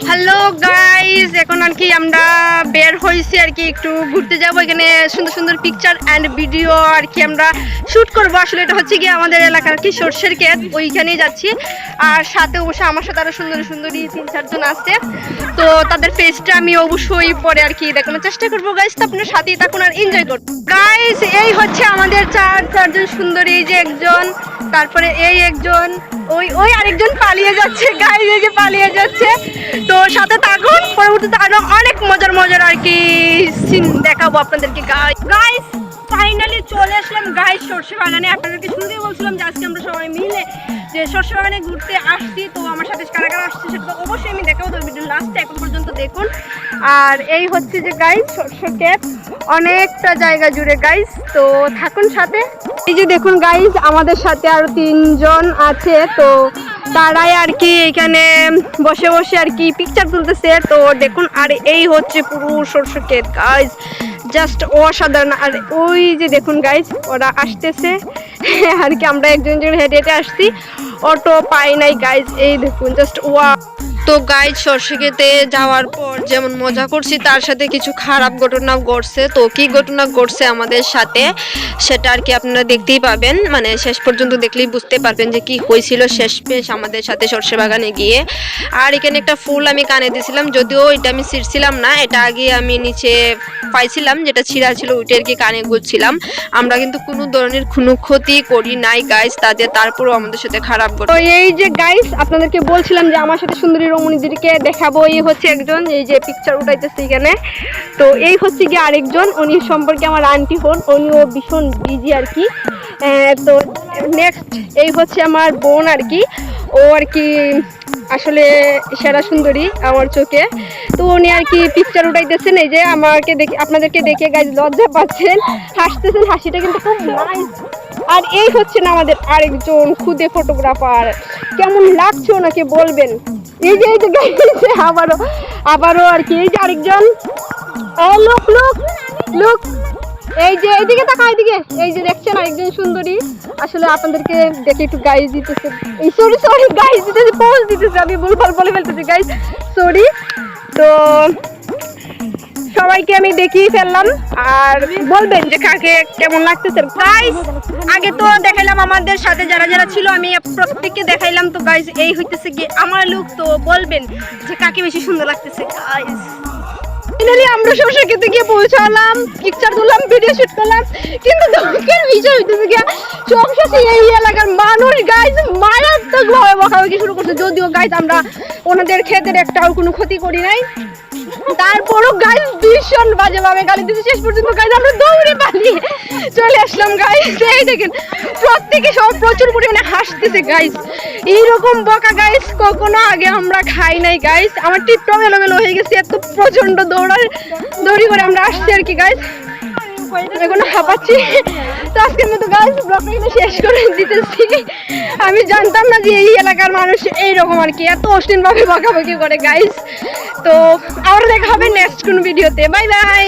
Hello guys, এখন আর কি আমরা বের হয়েছি আর কি একটু ঘুরতে যাবো। এখানে সুন্দর সুন্দর পিকচার অ্যান্ড ভিডিও আর কি আমরা শ্যুট করবো। আসলে এটা হচ্ছে কি আমাদের এলাকার কি সর্ষের ক্ষেত, ওইখানেই যাচ্ছি। আর সাথে অবশ্যই আমার সাথে আরো সুন্দর সুন্দরী 3-4 জন আছে, তো তাদের ফেসটা আমি অবশ্যই পরে আর কি দেখানোর চেষ্টা করবো গাইস। তো আপনার সাথেই থাকুন আর এনজয় করুন গাইস। এই হচ্ছে আমাদের চারজন সুন্দরী, এই যে একজন, তারপরে এই একজন, ওই ওই আরেকজন পালিয়ে যাচ্ছে গাইস, এই যে পালিয়ে যাচ্ছে। তো সাথে থাকুন, পরবর্তীতে আরো অনেক মজার আর কি সিন দেখাবো আপনাদেরকে গাইস। ফাইনালি চলে আসলাম গাইস সর্ষে বাগানে। আপনাদেরকে শুরুতেই বলছিলাম যে আজকে আমরা সবাই মিলে যে সর্ষে বাগানে ঘুরতে আসছি। তো আমার সাথে কারা কারা আসছে সেটা তো অবশ্যই আমি দেখাবো, তো ভিডিও লাস্টে এখন পর্যন্ত দেখুন। আর এই হচ্ছে যে গাইস সর্ষে ক্ষেত, অনেকটা জায়গা জুড়ে গাইস, তো থাকুন সাথে। এই যে দেখুন গাইস, আমাদের সাথে আরো 3 জন আছে, তো তারাই আর কি এখানে বসে বসে আর কি পিকচার তুলতেছে। তো দেখুন, আর এই হচ্ছে পুরো সর্ষে ক্ষেত গাইস, জাস্ট অসাধারণ। আর ওই যে দেখুন গাইস, ওরা আসতেছে আর কি, আমরা একজন হেঁটে হেঁটে আসছি, অটো পাই নাই গাইস। এই দেখুন জাস্ট ওয়া। তো গাইজ সর্ষে খেতে যাওয়ার পর যেমন মজা করছি, তার সাথে কিছু খারাপ ঘটনাও ঘটছে। তো কি ঘটনা ঘটছে আমাদের সাথে সেটা আর কি আপনারা দেখতেই পাবেন, মানে শেষ পর্যন্ত দেখলেই বুঝতে পারবেন যে কি হয়েছিল শেষমেশ আমাদের সাথে সর্ষে বাগানে গিয়ে। আর এখানে একটা ফুল আমি কানে দিয়েছিলাম, যদিও এটা আমি ছিঁড়ছিলাম না, এটা আগে আমি নিচে পাইছিলাম, যেটা ছিঁড়া ছিল ওইটা আর কি কানে গুছছিলাম। আমরা কিন্তু কোনো ধরনের কোনো ক্ষতি করি নাই গাইস তাদের, তারপরও আমাদের সাথে খারাপ ঘটে। তো এই যে গাইস আপনাদেরকে বলছিলাম যে আমার সাথে সুন্দরী রমণীদেরকে দেখাবো। এই হচ্ছে একজন, এই যে পিকচার উঠাইতেছে এখানে। তো এই হচ্ছে কি আরেকজন, উনি সম্পর্কে আমার আন্টি হন, উনিও ভীষণ বিজি আর কি। তো নেক্সট এই হচ্ছে আমার বোন আর কি, ও আর কি আসলে সেরা সুন্দরী আমার চোখে। তো উনি আর কি পিকচার উঠাইতেছেন, এই যে আমাকে দেখে, আপনাদেরকে দেখে গাইজ লজ্জা পাচ্ছেন, হাসতেছেন, হাসিটা কিন্তু খুব নাইস। আর এই হচ্ছে না আমাদের আরেকজন খুদে ফটোগ্রাফার, কেমন লাগছে ওনাকে বলবেন। এই যে গাইছে আবারও আর কি, এই যে আরেকজন, লুক লুক লুক, এই যে এইদিকে তাকা, এইদিকে, এই যে দেখছেন আরেকজন সুন্দরী। আসলে আপনাদেরকে দেখে একটু গাইজ দিতেছে, এই সরি গাইজ দিতেছে, পোজ দিতেছে, আমি ভুলভাল বলে ফেলতেছি গাইজ, সরি। তো সবাইকে আমি দেখিয়ে ফেললাম, আর বলবেন যে কাকে কেমন লাগতেছে গাইজ। আগে তো দেখাইলাম আমাদের সাথে যারা যারা ছিল, আমি প্রত্যেককে দেখাইলাম। তো গাইজ এই হইতেছে কি আমার লুক, তো বলবেন যে কাকে বেশি সুন্দর লাগতেছে গাইজ। ফাইনালি আমরা সর্ষে খেতে গিয়ে পৌঁছালাম, পিকচার তুললাম, ভিডিও শুট করলাম, কিন্তু দুঃখের বিষয় হইতেছে গিয়ে সবশেষে এই এলাকার মানুষ গাইজ মারাত্মক ভাবে বকাবকি শুরু করছে। যদিও গাইজ আমরা ওনাদের ক্ষেতের একটাও কোনো ক্ষতি করি নাই, তারপরও গাইজ ভীষণ বাজেভাবে গালি দিচ্ছে। শেষ পর্যন্ত গাইজ আমরা দৌড়ে পালিয়ে চলে আসলাম গাইজ। এই দেখেন প্রত্যেকে সব প্রচুর পরিমাণে হাসতেছে গাইজ, এইরকম বকা গাইজ কখনো আগে আমরা খাই নাই গাইজ। আমার টিপটাও এলোমেলো হয়ে গেছে, এত প্রচন্ড দৌড়ি করে আমরা আসছি আর কি গাইজ, এখন হাঁপাচ্ছি। তো আজকের মতো গাইজ ব্লগটা কিন্তু শেষ করে দিতেছি। আমি জানতাম না যে এই এলাকার মানুষ এইরকম আর কি এত অশ্লীলভাবে বকাবকি করে গাইজ। তো আবার দেখা হবে নেক্সট কোন ভিডিওতে, বাই বাই।